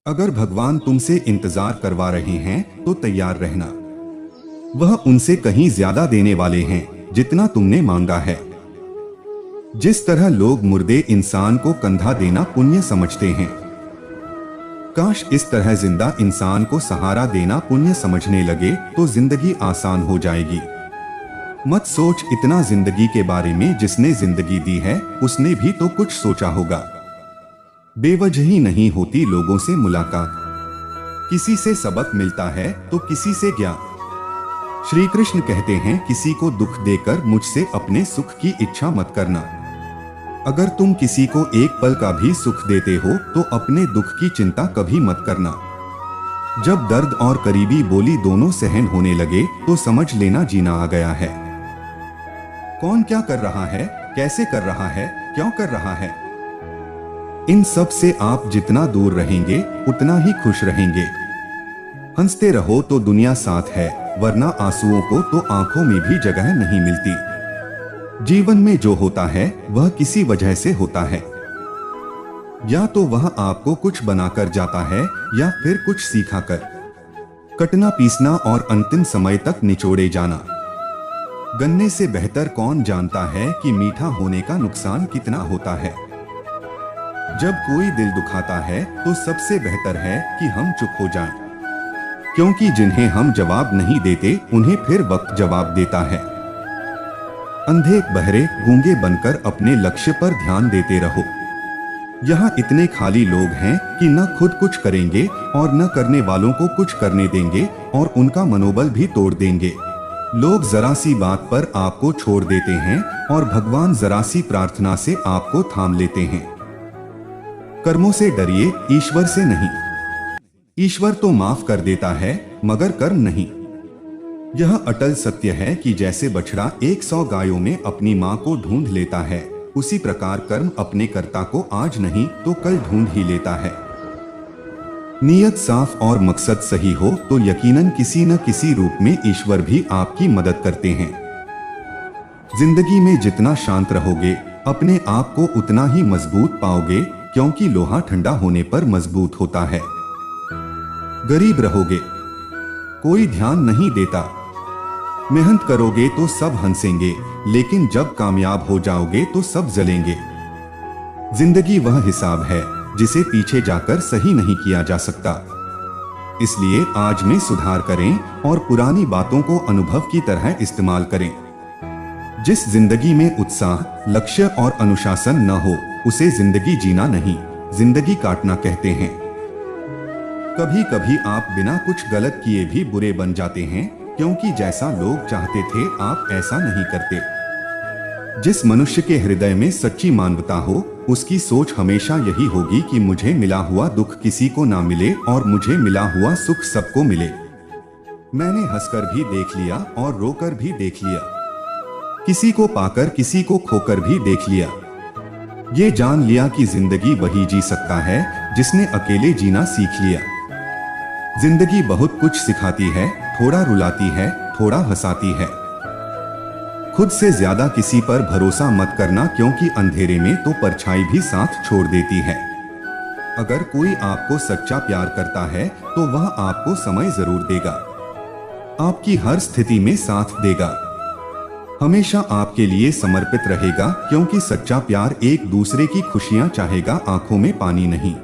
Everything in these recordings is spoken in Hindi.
अगर भगवान तुमसे इंतजार करवा रहे हैं तो तैयार रहना। वह उनसे कहीं ज्यादा देने वाले हैं जितना तुमने मांगा है। जिस तरह लोग मुर्दे इंसान को कंधा देना पुण्य समझते हैं, काश इस तरह जिंदा इंसान को सहारा देना पुण्य समझने लगे तो जिंदगी आसान हो जाएगी। मत सोच इतना जिंदगी के बारे में, जिसने जिंदगी दी है उसने भी तो कुछ सोचा होगा। बेवजह ही नहीं होती लोगों से मुलाकात, किसी से सबक मिलता है तो किसी से ज्ञान। श्री कृष्ण कहते हैं, किसी को दुख देकर मुझसे अपने सुख की इच्छा मत करना। अगर तुम किसी को एक पल का भी सुख देते हो तो अपने दुख की चिंता कभी मत करना। जब दर्द और करीबी बोली दोनों सहन होने लगे तो समझ लेना जीना आ गया है। कौन क्या कर रहा है, कैसे कर रहा है, क्यों कर रहा है, इन सब से आप जितना दूर रहेंगे उतना ही खुश रहेंगे। हंसते रहो तो दुनिया साथ है, वरना आंसुओं को तो आंखों में भी जगह नहीं मिलती। जीवन में जो होता है वह किसी वजह से होता है। या तो वह आपको कुछ बनाकर जाता है या फिर कुछ सीखाकर। कटना पीसना और अंतिम समय तक निचोड़े जाना। गन्ने से बेहतर कौन जानता है कि मीठा होने का नुकसान कितना होता है। जब कोई दिल दुखाता है तो सबसे बेहतर है कि हम चुप हो जाएं, क्योंकि जिन्हें हम जवाब नहीं देते उन्हें फिर वक्त जवाब देता है। अंधे बहरे गूंगे बनकर अपने लक्ष्य पर ध्यान देते रहो। यहाँ इतने खाली लोग हैं कि न खुद कुछ करेंगे और न करने वालों को कुछ करने देंगे और उनका मनोबल भी तोड़ देंगे। लोग जरा सी बात पर आपको छोड़ देते हैं और भगवान जरा सी प्रार्थना से आपको थाम लेते हैं। कर्मों से डरिए, ईश्वर से नहीं। ईश्वर तो माफ कर देता है मगर कर्म नहीं। यह अटल सत्य है कि जैसे बछड़ा 100 गायों में अपनी मां को ढूंढ लेता है, उसी प्रकार कर्म अपने कर्ता को आज नहीं तो कल ढूंढ ही लेता है। नीयत साफ और मकसद सही हो तो यकीनन किसी न किसी रूप में ईश्वर भी आपकी मदद करते हैं। जिंदगी में जितना शांत रहोगे अपने आप को उतना ही मजबूत पाओगे, क्योंकि लोहा ठंडा होने पर मजबूत होता है। गरीब रहोगे, कोई ध्यान नहीं देता। मेहनत करोगे तो सब हंसेंगे, लेकिन जब कामयाब हो जाओगे तो सब जलेंगे। जिंदगी वह हिसाब है जिसे पीछे जाकर सही नहीं किया जा सकता। इसलिए आज में सुधार करें और पुरानी बातों को अनुभव की तरह इस्तेमाल करें। जिस जिंदगी में उत्साह, लक्ष्य और अनुशासन न हो उसे जिंदगी जीना नहीं, जिंदगी काटना कहते हैं। कभी कभी आप बिना कुछ गलत किए भी बुरे बन जाते हैं, क्योंकि जैसा लोग चाहते थे आप ऐसा नहीं करते। जिस मनुष्य के हृदय में सच्ची मानवता हो उसकी सोच हमेशा यही होगी कि मुझे मिला हुआ दुख किसी को ना मिले और मुझे मिला हुआ सुख सबको मिले। मैंने हंसकर भी देख लिया और रोकर भी देख लिया, किसी को पाकर किसी को खोकर भी देख लिया। ये जान लिया कि जिंदगी वही जी सकता है जिसने अकेले जीना सीख लिया। जिंदगी बहुत कुछ सिखाती है, थोड़ा रुलाती है, थोड़ा हंसाती है। खुद से ज्यादा किसी पर भरोसा मत करना, क्योंकि अंधेरे में तो परछाई भी साथ छोड़ देती है। अगर कोई आपको सच्चा प्यार करता है तो वह आपको समय जरूर देगा, आपकी हर स्थिति में साथ देगा, हमेशा आपके लिए समर्पित रहेगा, क्योंकि सच्चा प्यार एक दूसरे की खुशियां चाहेगा, आंखों में पानी नहीं।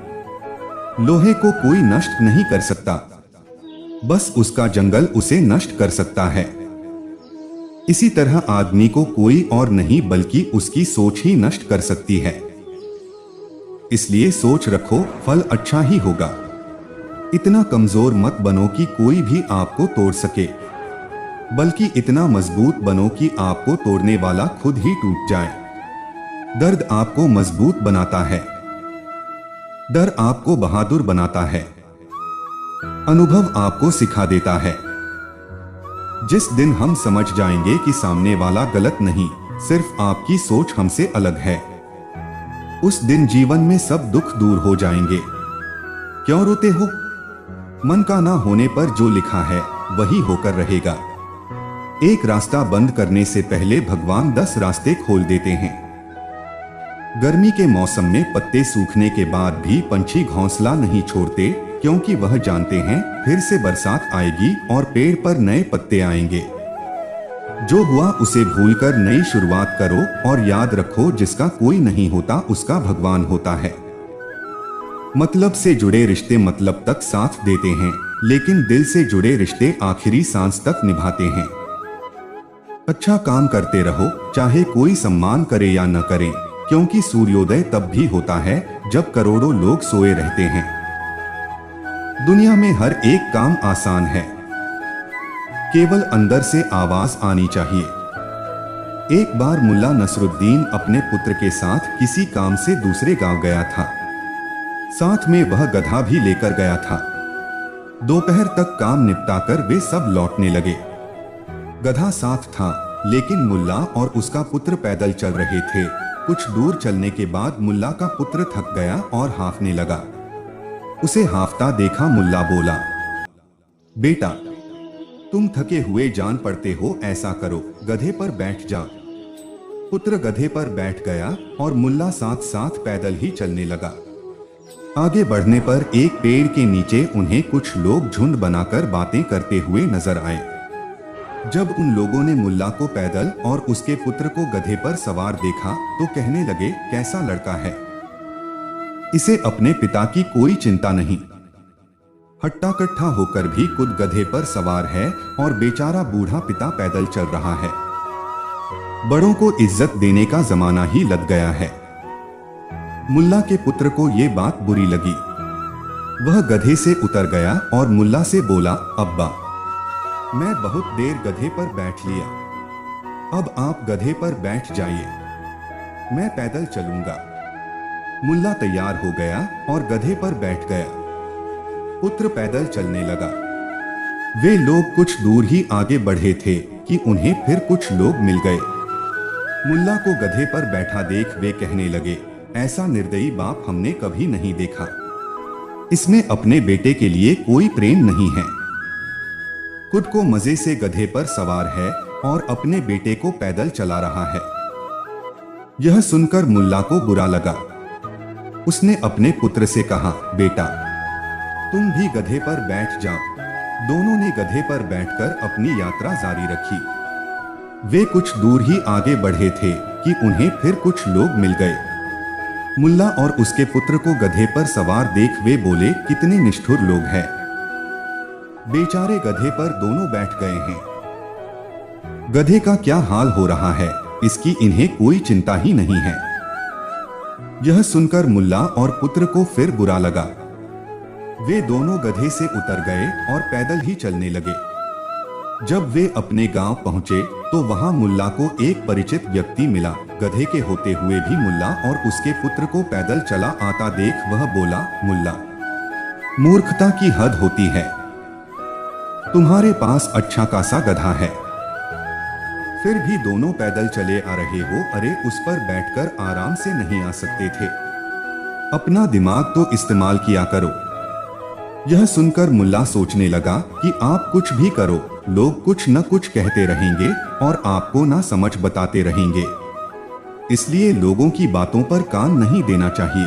लोहे को कोई नष्ट नहीं कर सकता, बस उसका जंगल उसे नष्ट कर सकता है। इसी तरह आदमी को कोई और नहीं बल्कि उसकी सोच ही नष्ट कर सकती है। इसलिए सोच रखो, फल अच्छा ही होगा। इतना कमजोर मत बनो कि कोई भी आपको तोड़ सके, बल्कि इतना मजबूत बनो कि आपको तोड़ने वाला खुद ही टूट जाए। दर्द आपको मजबूत बनाता है, डर आपको बहादुर बनाता है, अनुभव आपको सिखा देता है। जिस दिन हम समझ जाएंगे कि सामने वाला गलत नहीं, सिर्फ आपकी सोच हमसे अलग है, उस दिन जीवन में सब दुख दूर हो जाएंगे। क्यों रोते हो? मन का ना होने पर जो लिखा है वही होकर रहेगा। एक रास्ता बंद करने से पहले भगवान 10 रास्ते खोल देते हैं। गर्मी के मौसम में पत्ते सूखने के बाद भी पंछी घोंसला नहीं छोड़ते, क्योंकि वह जानते हैं फिर से बरसात आएगी और पेड़ पर नए पत्ते आएंगे। जो हुआ उसे भूलकर नई शुरुआत करो और याद रखो जिसका कोई नहीं होता उसका भगवान होता है। मतलब से जुड़े रिश्ते मतलब तक साथ देते हैं, लेकिन दिल से जुड़े रिश्ते आखिरी सांस तक निभाते हैं। अच्छा काम करते रहो, चाहे कोई सम्मान करे या न करे, क्योंकि सूर्योदय तब भी होता है जब करोड़ों लोग सोए रहते हैं। दुनिया में हर एक काम आसान है, केवल अंदर से आवाज आनी चाहिए। एक बार मुल्ला नसरुद्दीन अपने पुत्र के साथ किसी काम से दूसरे गांव गया था। साथ में वह गधा भी लेकर गया था। दोपहर तक काम निपटाकर वे सब लौटने लगे। गधा साथ था, लेकिन मुल्ला और उसका पुत्र पैदल चल रहे थे। कुछ दूर चलने के बाद मुल्ला का पुत्र थक गया और हांफने लगा। उसे हांफता देखा मुल्ला बोला, बेटा तुम थके हुए जान पड़ते हो, ऐसा करो गधे पर बैठ जा। पुत्र गधे पर बैठ गया और मुल्ला साथ साथ पैदल ही चलने लगा। आगे बढ़ने पर एक पेड़ के नीचे उन्हें कुछ लोग झुंड बनाकर बातें करते हुए नजर आए। जब उन लोगों ने मुल्ला को पैदल और उसके पुत्र को गधे पर सवार देखा तो कहने लगे, कैसा लड़का है, इसे अपने पिता की कोई चिंता नहीं। हट्टा कट्ठा होकर भी खुद गधे पर सवार है और बेचारा बूढ़ा पिता पैदल चल रहा है। बड़ों को इज्जत देने का जमाना ही लग गया है। मुल्ला के पुत्र को यह बात बुरी लगी। वह गधे से उतर गया और मुल्ला से बोला, अब्बा मैं बहुत देर गधे पर बैठ लिया, अब आप गधे पर बैठ जाइए, मैं पैदल चलूंगा। मुल्ला तैयार हो गया और गधे पर बैठ गया। पुत्र पैदल चलने लगा। वे लोग कुछ दूर ही आगे बढ़े थे कि उन्हें फिर कुछ लोग मिल गए। मुल्ला को गधे पर बैठा देख वे कहने लगे, ऐसा निर्दयी बाप हमने कभी नहीं देखा, इसमें अपने बेटे के लिए कोई प्रेम नहीं है। खुद को मजे से गधे पर सवार है और अपने बेटे को पैदल चला रहा है। यह सुनकर मुल्ला को बुरा लगा। उसने अपने पुत्र से कहा, बेटा तुम भी गधे पर बैठ जाओ। दोनों ने गधे पर बैठकर अपनी यात्रा जारी रखी। वे कुछ दूर ही आगे बढ़े थे कि उन्हें फिर कुछ लोग मिल गए। मुल्ला और उसके पुत्र को गधे पर सवार देख वे बोले, कितने निष्ठुर लोग हैं, बेचारे गधे पर दोनों बैठ गए हैं। गधे का क्या हाल हो रहा है इसकी इन्हें कोई चिंता ही नहीं है। यह सुनकर मुल्ला और पुत्र को फिर बुरा लगा। वे दोनों गधे से उतर गए और पैदल ही चलने लगे। जब वे अपने गांव पहुंचे तो वहां मुल्ला को एक परिचित व्यक्ति मिला। गधे के होते हुए भी मुल्ला और उसके पुत्र को पैदल चला आता देख वह बोला, मुल्ला मूर्खता की हद होती है, तुम्हारे पास अच्छा खासा गधा है, फिर भी दोनों पैदल चले आ रहे हो। अरे उस पर बैठकर आराम से नहीं आ सकते थे, अपना दिमाग तो इस्तेमाल किया करो। यह सुनकर मुल्ला सोचने लगा कि आप कुछ भी करो, लोग कुछ न कुछ कहते रहेंगे और आपको ना समझ बताते रहेंगे, इसलिए लोगों की बातों पर कान नहीं देना चाहिए।